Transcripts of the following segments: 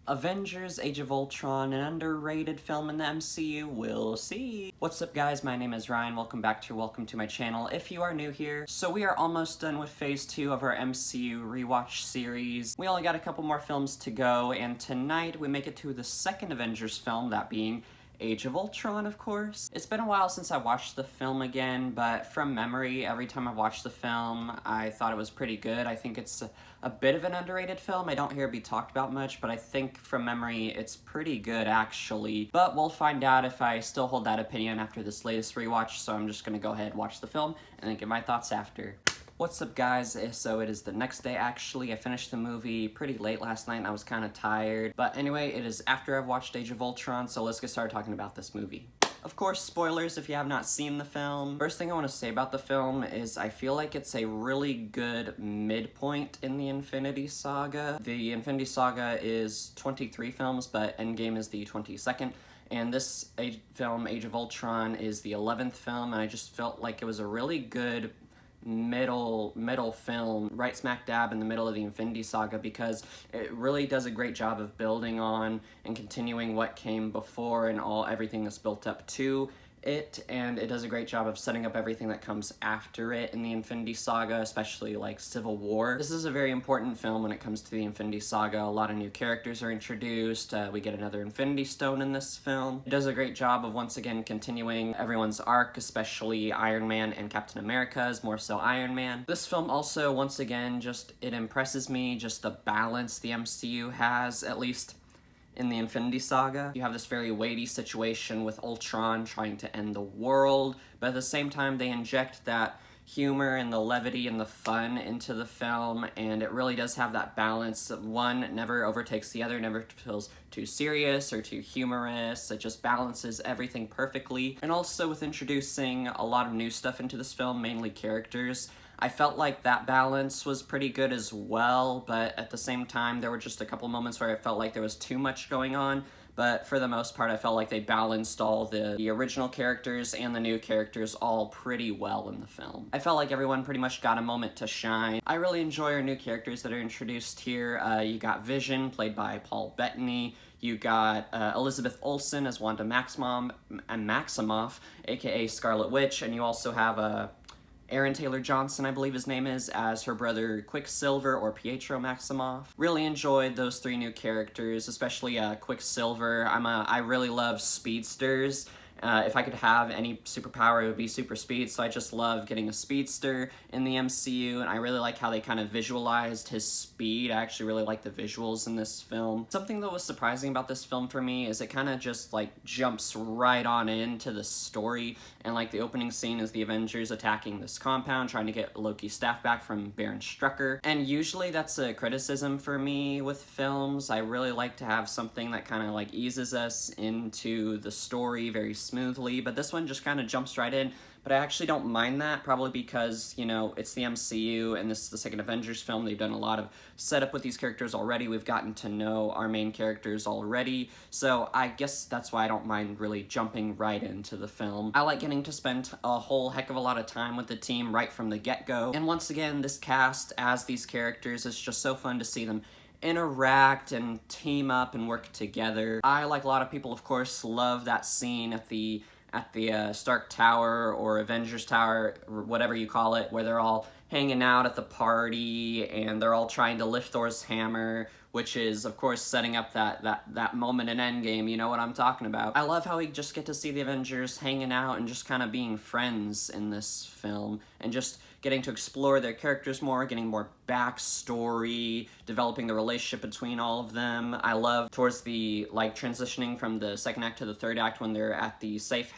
Avengers Age of Ultron, an underrated film in the MCU, we'll see. What's up guys, my name is Ryan, welcome to my channel if you are new here. So we are almost done with phase 2 of our MCU rewatch series. We only got a couple more films to go, and tonight we make it to the second Avengers film, that being Age of Ultron, of course. It's been a while since I watched the film again, but from memory, every time I've watched the film, I thought it was pretty good. I think it's a bit of an underrated film. I don't hear it be talked about much, but I think from memory, it's pretty good, actually. But we'll find out if I still hold that opinion after this latest rewatch, so I'm just gonna go ahead and watch the film, and then give my thoughts after. What's up guys? So it is the next day actually. I finished the movie pretty late last night and I was kind of tired. But anyway, it is after I've watched Age of Ultron, so let's get started talking about this movie. Of course, spoilers if you have not seen the film. First thing I want to say about the film is I feel like it's a really good midpoint in the Infinity Saga. The Infinity Saga is 23 films, but Endgame is the 22nd. And this film, Age of Ultron, is the 11th film, and I just felt like it was a really good middle film right smack dab in the middle of the Infinity Saga, because it really does a great job of building on and continuing what came before and everything that's built up to it, and it does a great job of setting up everything that comes after it in the Infinity Saga, especially like Civil War. This is a very important film when it comes to the Infinity Saga. A lot of new characters are introduced. We get another Infinity Stone in this film. It does a great job of once again continuing everyone's arc, especially Iron Man and Captain America's, more so Iron Man. This film also, once again, it impresses me, just the balance the MCU has, at least in the Infinity Saga. You have this very weighty situation with Ultron trying to end the world, but at the same time they inject that humor and the levity and the fun into the film, and it really does have that balance. One never overtakes the other, never feels too serious or too humorous. It just balances everything perfectly. And also with introducing a lot of new stuff into this film, mainly characters, I felt like that balance was pretty good as well, but at the same time, there were just a couple moments where I felt like there was too much going on. But for the most part, I felt like they balanced all the original characters and the new characters all pretty well in the film. I felt like everyone pretty much got a moment to shine. I really enjoy our new characters that are introduced here. You got Vision, played by Paul Bettany. You got Elizabeth Olsen as Wanda Maximoff, aka Scarlet Witch, and you also have Aaron Taylor Johnson, I believe his name is, as her brother Quicksilver, or Pietro Maximoff. Really enjoyed those three new characters, especially Quicksilver. I really love speedsters. If I could have any superpower, it would be super speed, so I just love getting a speedster in the MCU, and I really like how they kind of visualized his speed. I actually really like the visuals in this film. Something that was surprising about this film for me is it kind of just like jumps right on into the story, and like the opening scene is the Avengers attacking this compound, trying to get Loki's staff back from Baron Strucker. And usually that's a criticism for me with films. I really like to have something that kind of like eases us into the story very smoothly, but this one just kind of jumps right in. But I actually don't mind that, probably because, you know, it's the MCU and this is the second Avengers film. They've done a lot of setup with these characters already. We've gotten to know our main characters already, so I guess that's why I don't mind really jumping right into the film. I like getting to spend a whole heck of a lot of time with the team right from the get-go. And once again, this cast as these characters is just so fun to see them interact and team up and work together. I, like a lot of people, of course, love that scene at the Stark Tower or Avengers Tower, or whatever you call it, where they're all hanging out at the party and they're all trying to lift Thor's hammer, which is, of course, setting up that moment in Endgame. You know what I'm talking about. I love how we just get to see the Avengers hanging out and just kind of being friends in this film, and just getting to explore their characters more, getting more backstory, developing the relationship between all of them. I love towards the, like, transitioning from the second act to the third act when they're at the safe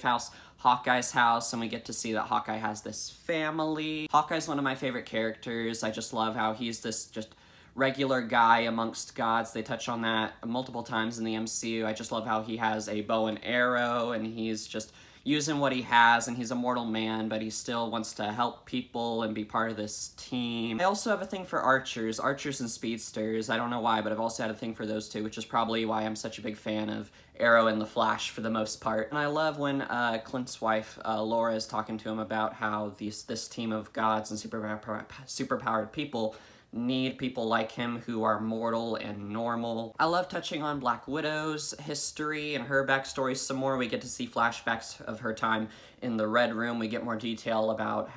house, Hawkeye's house, and we get to see that Hawkeye has this family. Hawkeye's one of my favorite characters. I just love how he's this just regular guy amongst gods. They touch on that multiple times in the MCU. I just love how he has a bow and arrow, and he's just using what he has, and he's a mortal man, but he still wants to help people and be part of this team. I also have a thing for archers and speedsters. I don't know why, but I've also had a thing for those two, which is probably why I'm such a big fan of Arrow and the Flash for the most part. And I love when Clint's wife, Laura, is talking to him about how this team of gods and superpowered people need people like him who are mortal and normal. I love touching on Black Widow's history and her backstory some more. We get to see flashbacks of her time in the Red Room. We get more detail about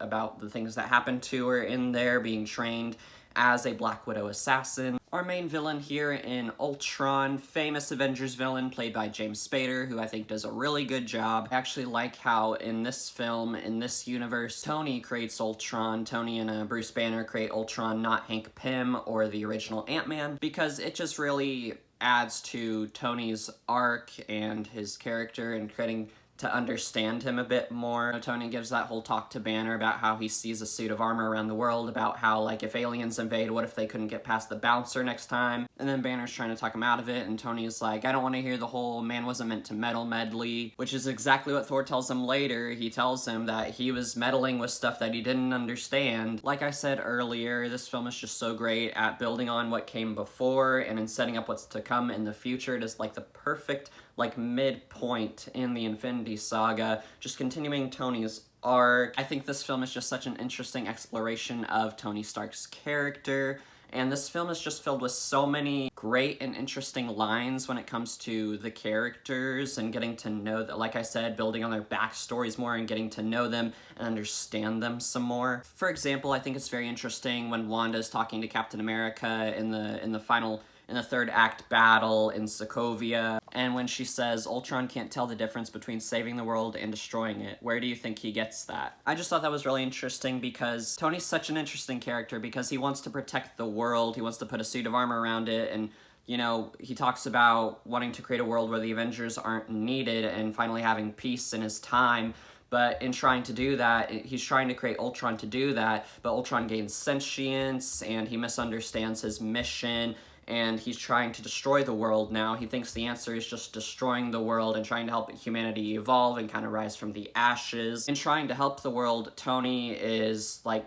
about the things that happened to her in there, being trained as a Black Widow assassin. Our main villain here in Ultron, famous Avengers villain played by James Spader, who I think does a really good job. I actually like how in this film, in this universe, Tony creates Ultron. Tony and Bruce Banner create Ultron, not Hank Pym or the original Ant-Man, because it just really adds to Tony's arc and his character and creating to understand him a bit more. Tony gives that whole talk to Banner about how he sees a suit of armor around the world, about how, like, if aliens invade, what if they couldn't get past the bouncer next time? And then Banner's trying to talk him out of it, and Tony's like, I don't want to hear the whole man wasn't meant to meddle medley, which is exactly what Thor tells him later. He tells him that he was meddling with stuff that he didn't understand. Like I said earlier, this film is just so great at building on what came before and in setting up what's to come in the future. It is like the perfect midpoint in the Infinity Saga, just continuing Tony's arc. I think this film is just such an interesting exploration of Tony Stark's character, and this film is just filled with so many great and interesting lines when it comes to the characters and getting to know that, like I said, building on their backstories more and getting to know them and understand them some more. For example, I think it's very interesting when Wanda is talking to Captain America in the third act battle in Sokovia, and when she says, Ultron can't tell the difference between saving the world and destroying it. Where do you think he gets that? I just thought that was really interesting because Tony's such an interesting character because he wants to protect the world, he wants to put a suit of armor around it, and you know, he talks about wanting to create a world where the Avengers aren't needed and finally having peace in his time. But in trying to do that, he's trying to create Ultron to do that, but Ultron gains sentience and he misunderstands his mission, and he's trying to destroy the world now. He thinks the answer is just destroying the world and trying to help humanity evolve and kind of rise from the ashes. In trying to help the world, Tony is, like,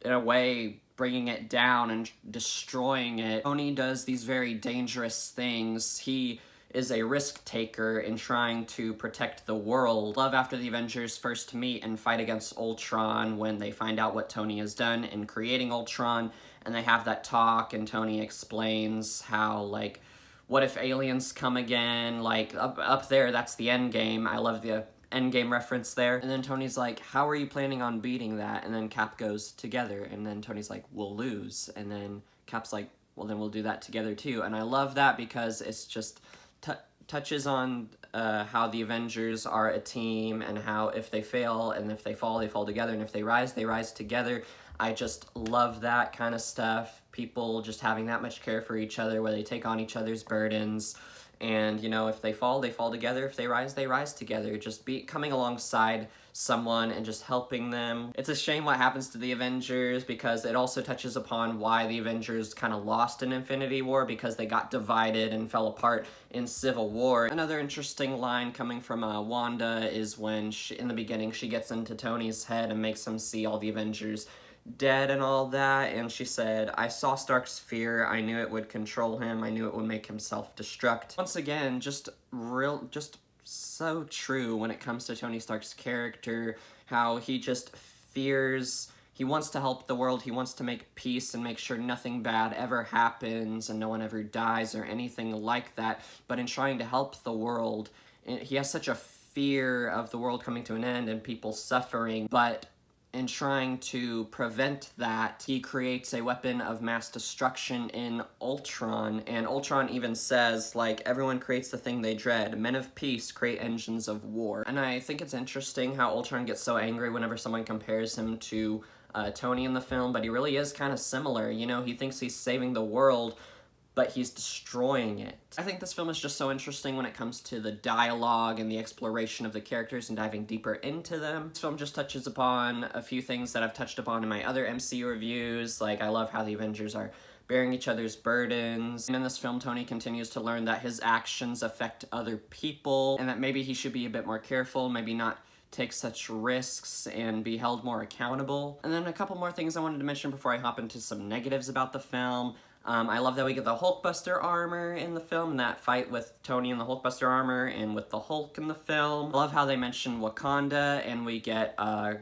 in a way, bringing it down and destroying it. Tony does these very dangerous things. He is a risk taker in trying to protect the world. Love after the Avengers first meet and fight against Ultron when they find out what Tony has done in creating Ultron, and they have that talk and Tony explains how, like, what if aliens come again? Like, up there, that's the end game. I love the Endgame reference there. And then Tony's like, how are you planning on beating that? And then Cap goes, together. And then Tony's like, we'll lose. And then Cap's like, well, then we'll do that together too. And I love that because it's just touches on how the Avengers are a team and how if they fail and if they fall together, and if they rise together. I just love that kind of stuff. People just having that much care for each other where they take on each other's burdens. And, you know, if they fall together. If they rise together. Just coming alongside someone and just helping them. It's a shame what happens to the Avengers because it also touches upon why the Avengers kind of lost in Infinity War, because they got divided and fell apart in Civil War. Another interesting line coming from Wanda is when in the beginning she gets into Tony's head and makes him see all the Avengers dead and all that, and she said, I saw Stark's fear, I knew it would control him, I knew it would make him self-destruct. Once again, just so true when it comes to Tony Stark's character, how he just fears, he wants to help the world, he wants to make peace and make sure nothing bad ever happens and no one ever dies or anything like that, but in trying to help the world, he has such a fear of the world coming to an end and people suffering, but in trying to prevent that, he creates a weapon of mass destruction in Ultron, and Ultron even says, like, everyone creates the thing they dread. Men of peace create engines of war. And I think it's interesting how Ultron gets so angry whenever someone compares him to Tony in the film, but he really is kind of similar. You know, he thinks he's saving the world, but he's destroying it. I think this film is just so interesting when it comes to the dialogue and the exploration of the characters and diving deeper into them. This film just touches upon a few things that I've touched upon in my other MCU reviews, like I love how the Avengers are bearing each other's burdens. And in this film, Tony continues to learn that his actions affect other people, and that maybe he should be a bit more careful, maybe not take such risks and be held more accountable. And then a couple more things I wanted to mention before I hop into some negatives about the film. I love that we get the Hulkbuster armor in the film, and that fight with Tony in the Hulkbuster armor and with the Hulk in the film. I love how they mention Wakanda, and we get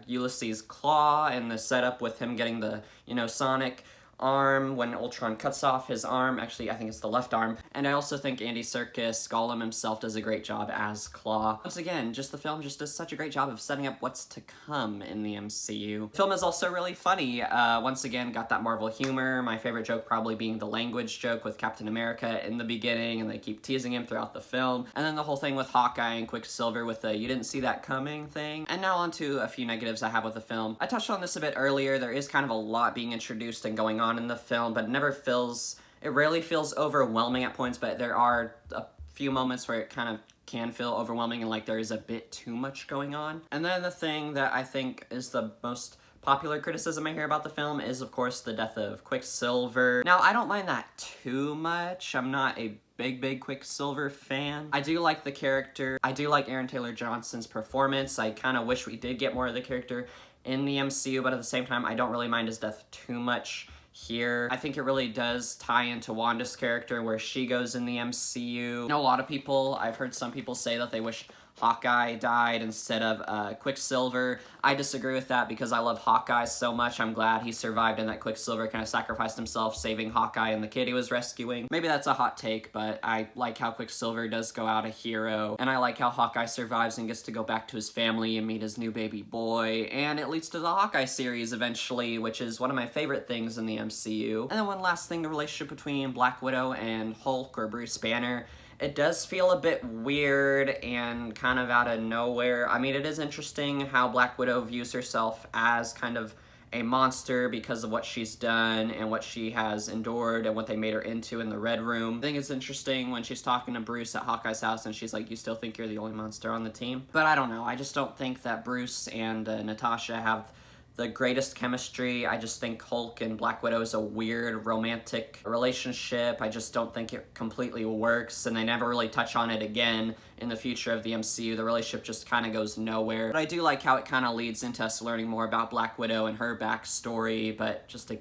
Ulysses' claw and the setup with him getting the, Sonic arm when Ultron cuts off his arm. Actually, I think it's the left arm. And I also think Andy Serkis, Gollum himself, does a great job as Claw. Once again, the film just does such a great job of setting up what's to come in the MCU. The film is also really funny. Once again, got that Marvel humor. My favorite joke probably being the language joke with Captain America in the beginning, and they keep teasing him throughout the film. And then the whole thing with Hawkeye and Quicksilver with the "you didn't see that coming" thing. And now on to a few negatives I have with the film. I touched on this a bit earlier. There is kind of a lot being introduced and going on in the film, but it rarely feels overwhelming at points, but there are a few moments where it kind of can feel overwhelming and like there is a bit too much going on. And then the thing that I think is the most popular criticism I hear about the film is, of course, the death of Quicksilver. Now, I don't mind that too much. I'm not a big Quicksilver fan. I do like the character. I do like Aaron Taylor Johnson's performance. I kind of wish we did get more of the character in the MCU, but at the same time, I don't really mind his death too much here. I think it really does tie into Wanda's character, where she goes in the MCU. I know a lot of people, I've heard some people say that they wish Hawkeye died instead of Quicksilver. I disagree with that because I love Hawkeye so much. I'm glad he survived and that Quicksilver kind of sacrificed himself saving Hawkeye and the kid he was rescuing. Maybe that's a hot take, but I like how Quicksilver does go out a hero, and I like how Hawkeye survives and gets to go back to his family and meet his new baby boy, and it leads to the Hawkeye series eventually, which is one of my favorite things in the MCU. And then one last thing, the relationship between Black Widow and Hulk or Bruce Banner. It does feel a bit weird and kind of out of nowhere. I mean, it is interesting how Black Widow views herself as kind of a monster because of what she's done and what she has endured and what they made her into in the Red Room. I think it's interesting when she's talking to Bruce at Hawkeye's house and she's like, "You still think you're the only monster on the team?" But I don't know. I just don't think that Bruce and Natasha have the greatest chemistry. I just think Hulk and Black Widow is a weird romantic relationship. I just don't think it completely works, and they never really touch on it again in the future of the MCU. The relationship just kind of goes nowhere. But I do like how it kind of leads into us learning more about Black Widow and her backstory, but just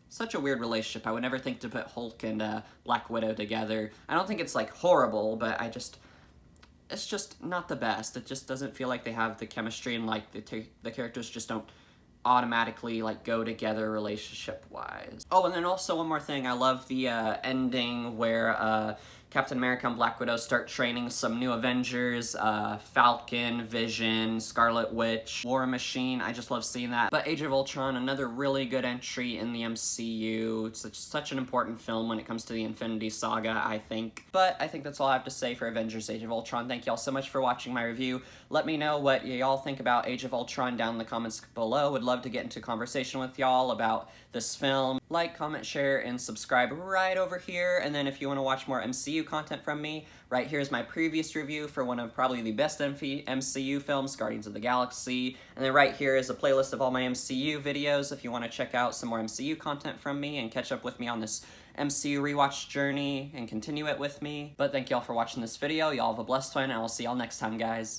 such a weird relationship. I would never think to put Hulk and Black Widow together. I don't think it's like horrible, but it's just not the best. It just doesn't feel like they have the chemistry, and like the characters just don't automatically like go together relationship wise. Oh, and then also one more thing. I love the ending where Captain America and Black Widow start training some new Avengers, Falcon, Vision, Scarlet Witch, War Machine. I just love seeing that. But Age of Ultron, another really good entry in the MCU. It's such an important film when it comes to the Infinity Saga, I think. But I think that's all I have to say for Avengers Age of Ultron. Thank y'all so much for watching my review. Let me know what y'all think about Age of Ultron down in the comments below. Would love to get into conversation with y'all about this film. Like, comment, share, and subscribe right over here. And then if you want to watch more MCU content from me, right here's my previous review for one of probably the best MCU films, Guardians of the Galaxy. And then right here is a playlist of all my MCU videos if you want to check out some more MCU content from me and catch up with me on this MCU rewatch journey and continue it with me. But thank y'all for watching this video. Y'all have a blessed one, and I'll see y'all next time, guys.